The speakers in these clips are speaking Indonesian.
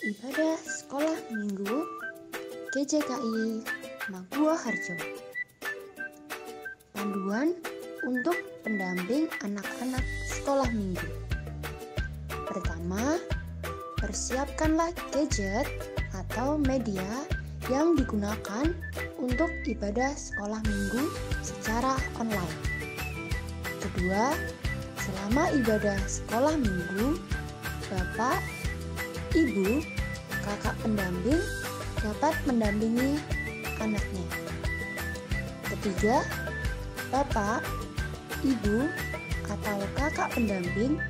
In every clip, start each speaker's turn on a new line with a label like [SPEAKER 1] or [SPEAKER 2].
[SPEAKER 1] ibadah sekolah minggu GJKI Magua Harjo. Panduan untuk pendamping anak-anak sekolah minggu. Pertama, persiapkanlah gadget atau media yang digunakan untuk ibadah sekolah minggu secara online. Kedua, selama ibadah sekolah minggu, Bapak, Ibu, kakak pendamping dapat mendampingi anaknya. Ketiga, Bapak, Ibu, atau kakak pendamping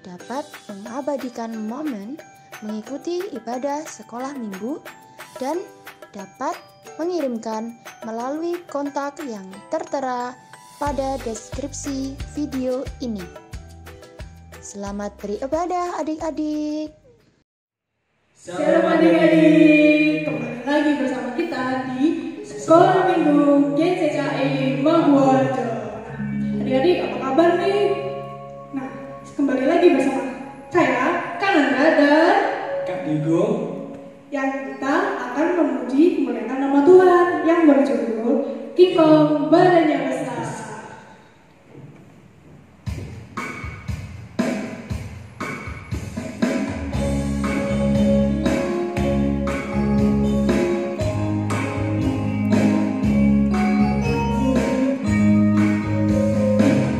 [SPEAKER 1] dapat mengabadikan momen mengikuti ibadah sekolah minggu dan dapat mengirimkan melalui kontak yang tertera pada deskripsi video ini. Selamat beribadah adik-adik.
[SPEAKER 2] Selamat adik-adik, kembali lagi bersama kita di Sekolah Minggu GJKI Magua Harjo. Adik-adik, apa kabar nih? Nah, kembali lagi bersama saya, Kak Nanda dan
[SPEAKER 3] Kak Digo,
[SPEAKER 2] yang kita akan memuji memuliakan nama Tuhan yang berjudul Kingkong Badannya Besar.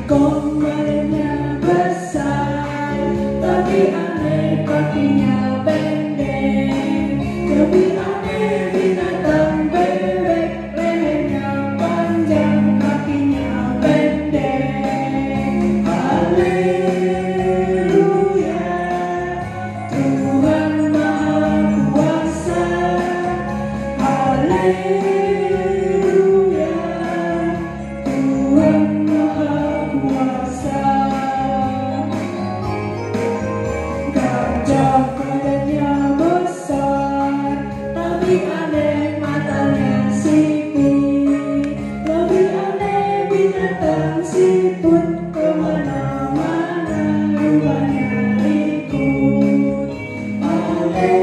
[SPEAKER 2] Kingkong badannya besar, tapi aneh kakinya pendek. Lebih aneh binatang bebek, lehernya panjang, kakinya pendek. Haleluya, Tuhan Maha Kuasa. Haleluya, Tuhan Maha Kuasa. Gajah badannya besar, tapi aneh matanya sipit. Lebih aneh binatang siput, kemana-mana rupanya ikut. Haleluya,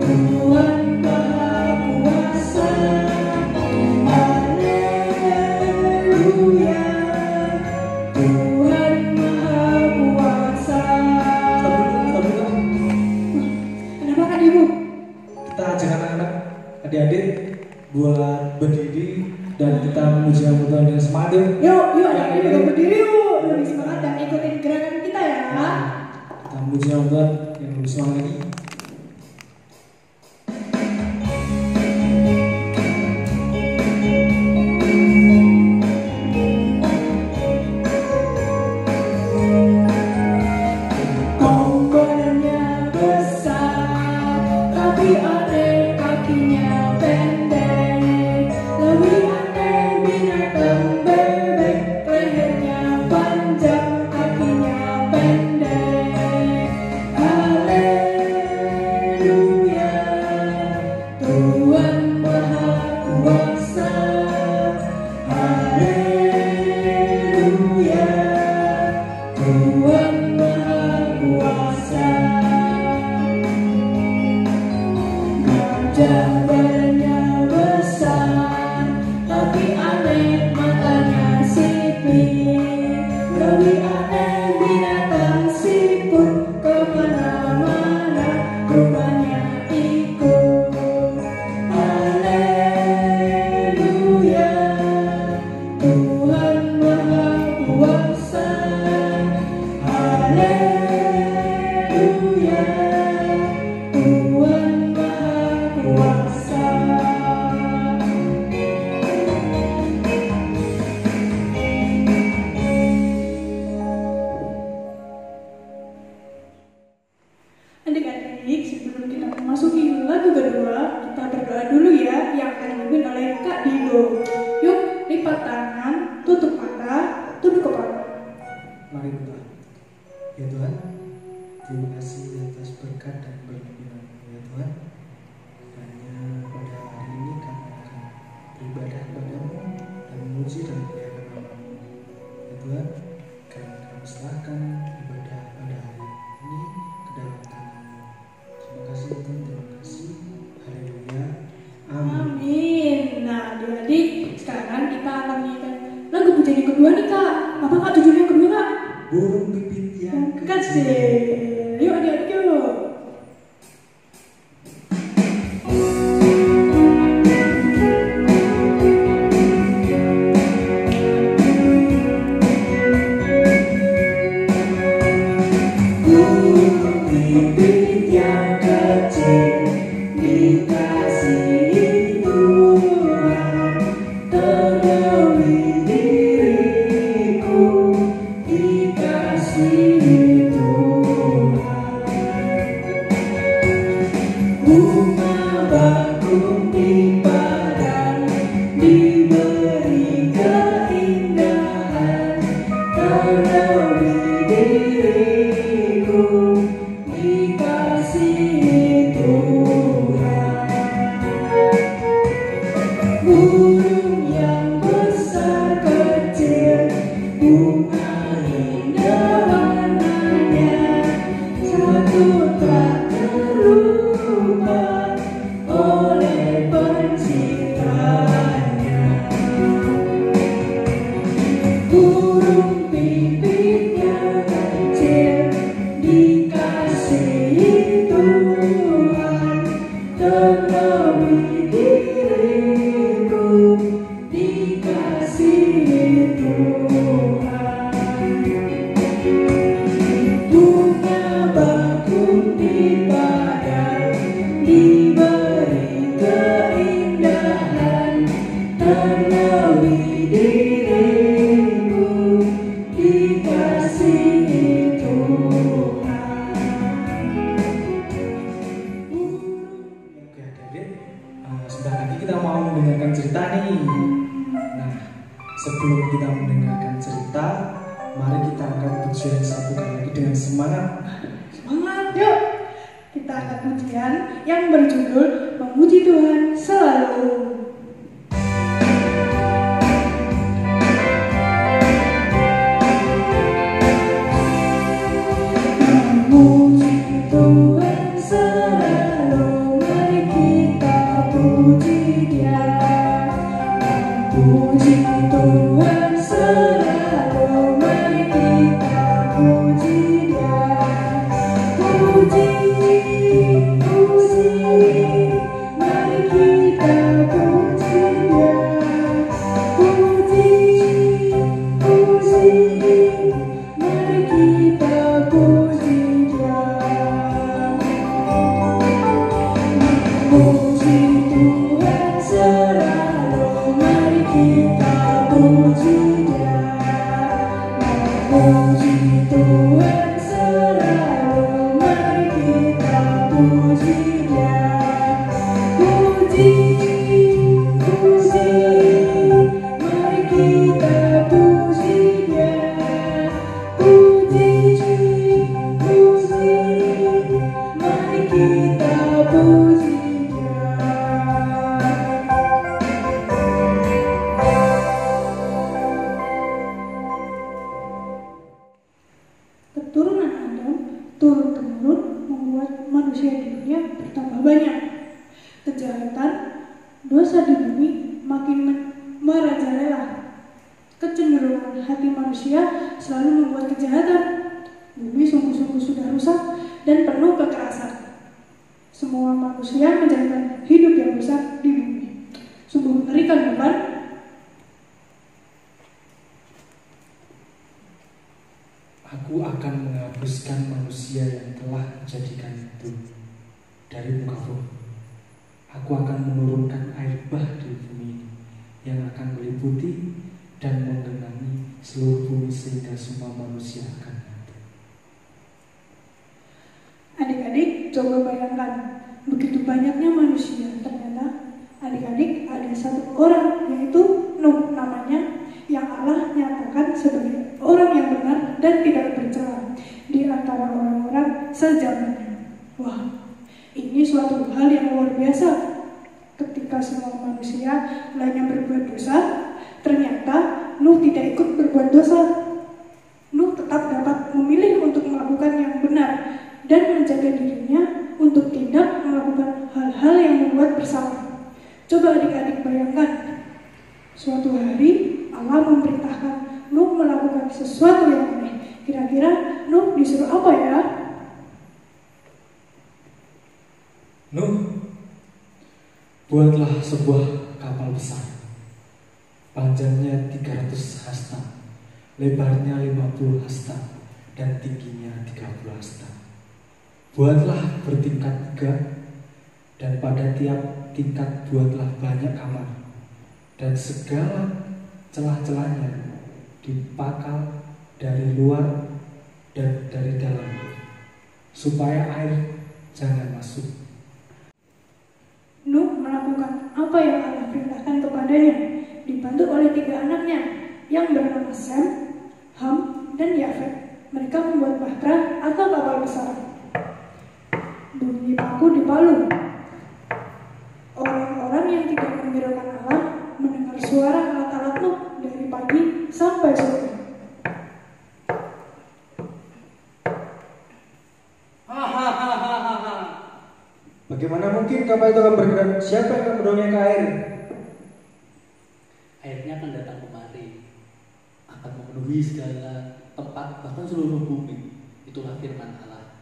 [SPEAKER 2] Tuhan Maha Kuasa. Haleluya, Tuhan Maha Kuasa. Kenapa Kak Ibu?
[SPEAKER 3] kita ajak anak-anak, adik-adik buat berdiri dan kita memuji nama Tuhan dengan semangat yuk.
[SPEAKER 2] Yuk, adik-adik juga berdiri yuk. Lebih semangat dan ikutin gerakan kita ya.
[SPEAKER 3] Kita memuji nama Tuhan yang lebih semangat lagi.
[SPEAKER 2] Kingkong badannya besar, tapi aneh kakinya pendek. Lebih aneh binatang bebek, lehernya panjang, kakinya pendek. Haleluya, Tuhan Maha Kuasa. Haleluya, Tuhan Maha Kuasa. Gajah badannya besar, tapi aneh matanya sipit. Lebih aneh binatang siput, kemana-mana rupanya ikut. Haleluya, Tuhan Maha Kuasa. Haleluya, Tuhan Maha Kuasa. Adik-adik, sebelum kita memasuki lagu kedua, kita berdoa dulu ya, yang akan dipimpin oleh Kak Digo. Yuk, lipat tangan, tutup mata, tunduk kepala.
[SPEAKER 3] Mari kita. Ya Tuhan, terima kasih atas berkat dan berkenan ya Tuhan. Hanya pada hari ini kami akan beribadah padamu dan memuji dan memuliakan nama-Mu. Ya Tuhan, kami serahkan ibadah pada hari ini
[SPEAKER 2] kedua nih Kak. Apa Kak judul yang kedua Kak?
[SPEAKER 3] Burung pipit yang kecil.
[SPEAKER 2] Kecil. Yuk adik-adik yuk.
[SPEAKER 3] Sebelum kita mendengarkan cerita, mari kita angkat pujian satu kali lagi dengan semangat.
[SPEAKER 2] Semangat, yuk! Kita angkat pujian yang berjudul Memuji Tuhan Selalu. Memuji Tuhan selalu, mari kita puji Dia. Puji Tuhan selalu, mari kita puji Dia. Puji, puji, mari kita puji Dia. Puji, puji, mari kita puji Dia. Puji Tuhan selalu, mari kita puji Dia. Puji Tuhan selalu, mari kita puji Dia. Puji, puji, mari kita puji Dia. Puji, puji, mari kita puji Dia. Keturunan Adam turun-temurun membuat manusia di dunia bertambah banyak. Kejahatan, dosa di bumi makin merajalela. Kecenderungan hati manusia selalu membuat kejahatan. Bumi sungguh-sungguh sudah rusak dan penuh kekerasan. Semua manusia menjalani hidup yang rusak di bumi. Sungguh mengerikan, bukan?
[SPEAKER 3] Aku akan menghapuskan manusia yang telah menjadikan itu dari muka bumi. Aku akan menurunkan air bah di bumi ini yang akan meliputi dan menggenangi seluruh bumi sehingga semua manusia akan mati.
[SPEAKER 2] Adik-adik, coba bayangkan, begitu banyaknya manusia, ternyata adik-adik ada satu orang, yaitu Nuh namanya, yang Allah nyatakan sebagai orang yang benar dan tidak bercela di antara orang-orang sejamannya. Wah, ini suatu hal yang luar biasa. Ketika semua manusia lainnya berbuat dosa, ternyata Nuh tidak ikut berbuat dosa. Nuh tetap dapat memilih untuk melakukan yang benar dan menjaga dirinya untuk tidak melakukan hal-hal yang membuat bersalah. Coba adik-adik bayangkan, suatu hari Allah memerintahkan Nuh melakukan sesuatu yang aneh. Kira-kira Nuh disuruh apa ya?
[SPEAKER 3] Nuh, buatlah sebuah kapal besar. Panjangnya 300 hasta, lebarnya 50 hasta, dan tingginya 30 hasta. Buatlah bertingkat 3, dan pada tiap tingkat buatlah banyak kamar, dan segala celah-celahnya dipakal dari luar dan dari dalam, supaya air jangan masuk.
[SPEAKER 2] Nuh melakukan apa yang Allah perintahkan kepadanya, dibantu oleh 3 anaknya yang bernama Sem, Ham, dan Yafet. Mereka membuat bahtera atau kapal besar. Bunyi paku dipalu. Orang-orang yang tidak menghiraukan Allah mendengar suara alat-alat Nuh dari pagi sampai sore.
[SPEAKER 3] Bagaimana mungkin kapal itu akan bergerak? Siapa yang akan mendorongnya ke air?
[SPEAKER 4] Airnya akan datang kemari, akan memenuhi segala tempat, bahkan seluruh bumi. Itulah firman Allah.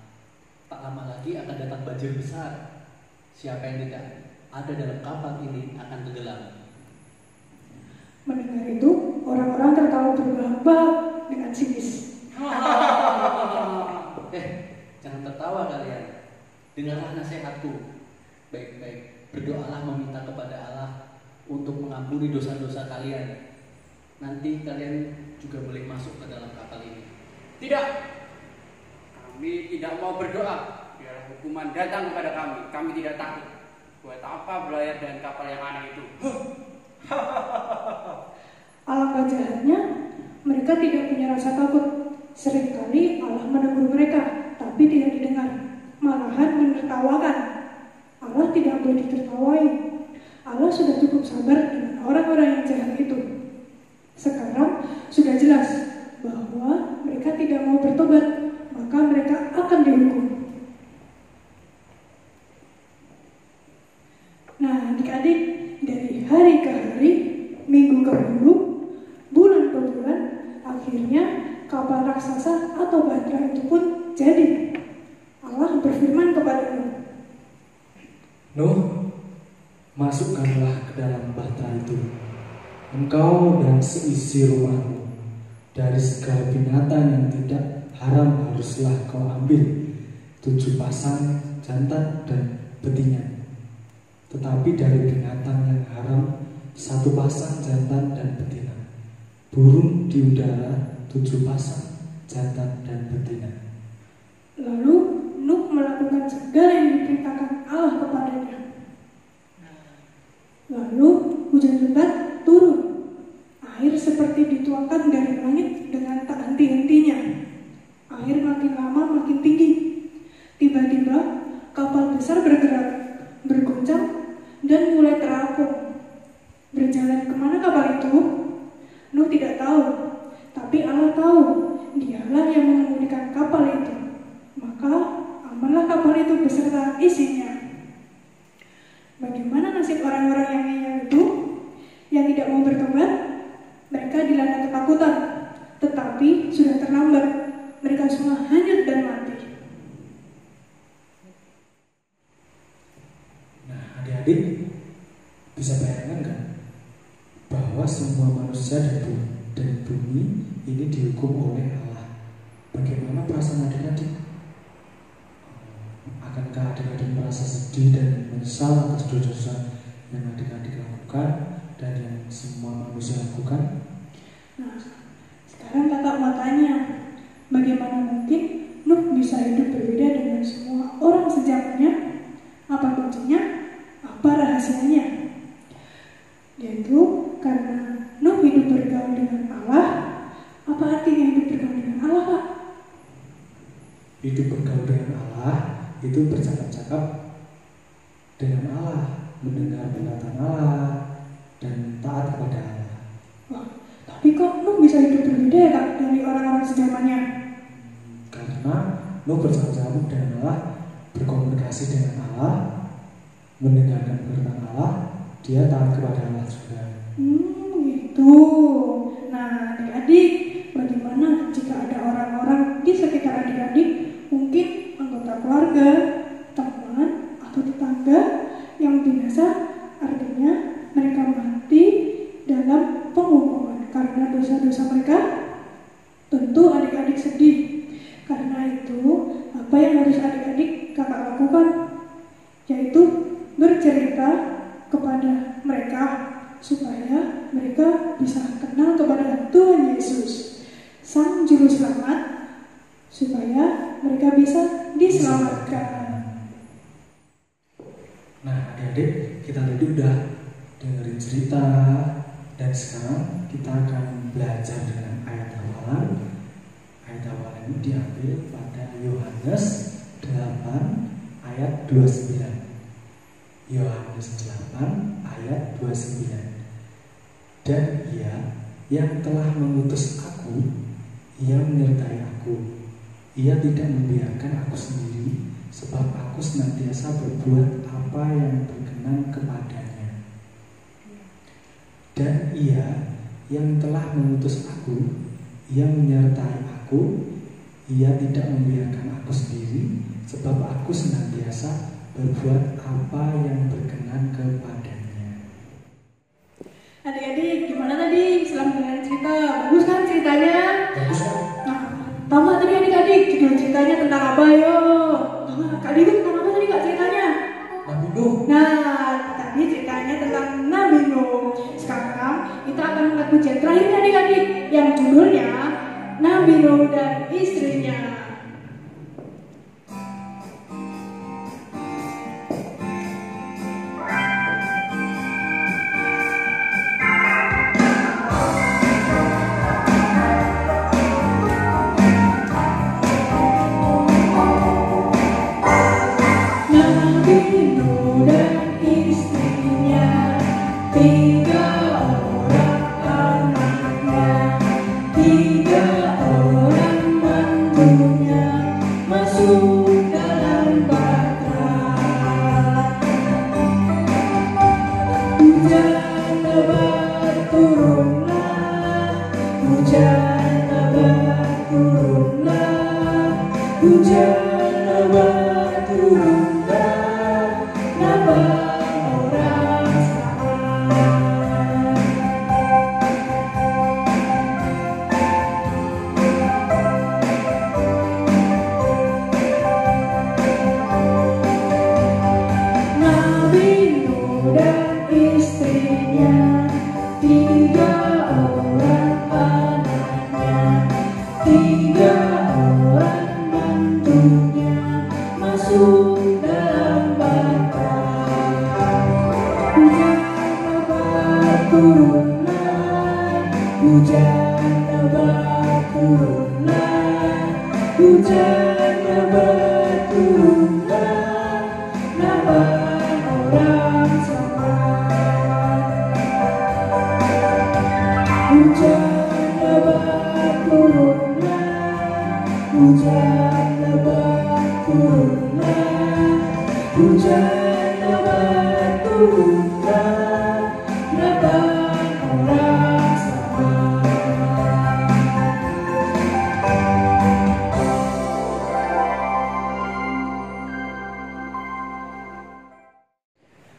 [SPEAKER 4] Tak lama lagi akan datang banjir besar. Siapa yang tidak ada dalam kapal ini akan tenggelam.
[SPEAKER 2] Mendengar itu, orang-orang tertawa berbahak-bahak dengan sinis.
[SPEAKER 4] Jangan tertawa kalian. Dengarlah nasihatku. Baik-baik, berdoalah meminta kepada Allah untuk mengampuni dosa-dosa kalian. Nanti kalian juga boleh masuk ke dalam kapal ini.
[SPEAKER 5] Tidak, kami tidak mau berdoa. Biar hukuman datang kepada kami. Kami tidak takut. Buat apa berlayar dengan kapal yang aneh itu?
[SPEAKER 2] Alangkah jahatnya, mereka tidak punya rasa takut. Seringkali Allah menegur mereka, tapi tidak didengar. Malahan menertawakan. Allah tidak boleh ditertawai. Allah sudah cukup sabar dengan orang-orang yang jahat itu. Sekarang sudah jelas bahwa mereka tidak mau bertobat, maka mereka akan dihukum. Nah, adik-adik, dari hari ke hari, minggu ke minggu, bulan ke bulan, akhirnya kapal raksasa atau bahtera itu pun jadi. Allah berfirman kepada Nuh,
[SPEAKER 3] Nuh, masukkanlah ke dalam bahtera itu, engkau dan seisi rumahmu. Dari segala binatang yang tidak haram haruslah kau ambil 7 pasang jantan dan betina. Tetapi dari binatang yang haram 1 pasang jantan dan betina. Burung di udara 7 pasang jantan dan betina.
[SPEAKER 2] lalu Nuh melakukan segala yang diperintahkan Allah kepadanya. Lalu hujan lebat turun. Air seperti dituangkan dari langit dengan tak henti-hentinya. Air makin lama makin tinggi. Tiba-tiba kapal besar bergerak, bergoncang, dan mulai terapung. Berjalan kemana kapal itu? Nuh tidak tahu, tapi Allah tahu. Dialah yang mengemudikan kapal itu. Maka amanlah kapal itu beserta isinya. Bagaimana nasib orang-orang yang ngeyel itu? Yang tidak mau bertobat? Mereka dilanda ketakutan, tetapi sudah terlambat. Mereka semua hanyut dan mati.
[SPEAKER 3] Nah, adik-adik bisa bayangkan kan bahwa semua manusia dan bumi ini dihukum oleh Allah. Bagaimana perasaan adik-adik? Akankah adik-adik merasa sedih dan menyesal atas dosa-dosa yang adik-adik lakukan dan yang semua manusia lakukan?
[SPEAKER 2] Nah, sekarang kakak mau tanya, bagaimana mungkin Nuh bisa hidup berbeda dengan semua orang sejamannya? Apa kuncinya? Apa rahasianya? Yaitu karena Nuh hidup bergaul dengan Allah. Apa artinya hidup bergaul dengan Allah, Kak?
[SPEAKER 3] Hidup bergaul dengan Allah itu bercakap-cakap dengan Allah, mendengar perkataan Allah, dan taat kepada Allah.
[SPEAKER 2] Wah, tapi kok Nuh bisa hidup berbeda ya, Kak, dari orang-orang sejamannya?
[SPEAKER 3] Karena Nuh bercakap-cakap dengan Allah, berkomunikasi dengan Allah, mendengarkan perkataan Allah, dia taat kepada Allah juga.
[SPEAKER 2] Gitu. Nah, adik-adik, bagaimana jika ada orang-orang di sekitar adik-adik, mungkin anggota keluarga, teman, atau tetangga yang binasa, artinya mereka mati dalam penghukuman karena dosa-dosa mereka? Tentu adik-adik sedih. Karena itu, apa yang harus adik-adik kakak lakukan? Yaitu bercerita kepada mereka supaya mereka bisa kenal kepada Tuhan Yesus, Sang Juru Selamat, supaya mereka bisa diselamatkan.
[SPEAKER 3] Nah, adik-adik, kita tadi udah dengerin cerita, dan sekarang kita akan belajar dengan ayat hafalan. Ayat hafalan ini diambil pada Yohanes 8 ayat 29. Yohanes 8 ayat 29. Dan Ia yang telah mengutus aku, Ia menyertai aku. Ia tidak membiarkan aku sendiri, sebab aku senantiasa berbuat apa yang berkenan kepadanya. Dan Ia yang telah mengutus aku, Ia menyertai aku. Ia tidak membiarkan aku sendiri, sebab aku senantiasa berbuat apa yang berkenan kepadanya.
[SPEAKER 2] Adik-adik, gimana tadi setelah mendengar cerita? Bagus kan ceritanya?
[SPEAKER 3] Bagus kan?
[SPEAKER 2] Nah, tahu nggak tadi adik-adik judul ceritanya tentang apa yo? Kak Dibu tentang apa tadi kak ceritanya?
[SPEAKER 3] Nabi Nuh.
[SPEAKER 2] Nah, tadi ceritanya tentang Nabi Nuh. Sekarang kita akan melihat pujian terakhir adik-adik yang judulnya Nabi Nuh dan Istrinya.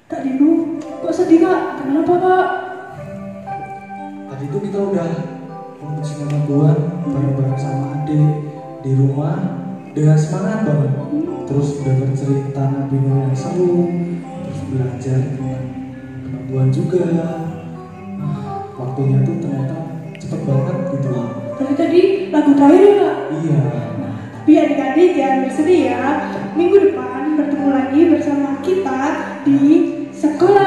[SPEAKER 2] Kak Dinu, kok sedih kak? Kenapa kak?
[SPEAKER 3] Tadi itu kita udah memuji nama Tuhan bareng-bareng sama adik di rumah dengan semangat banget. Terus dengar cerita Nabi Nuh yang seru, terus belajar tentang Tuhan juga. Nah, waktunya tuh ternyata cepet banget gitu.
[SPEAKER 2] Tadi lagu terakhir ya kak?
[SPEAKER 3] Iya.
[SPEAKER 2] Nah, tapi adik-adik jangan bersedih ya. Minggu depan bertemu lagi bersama kita di sekolah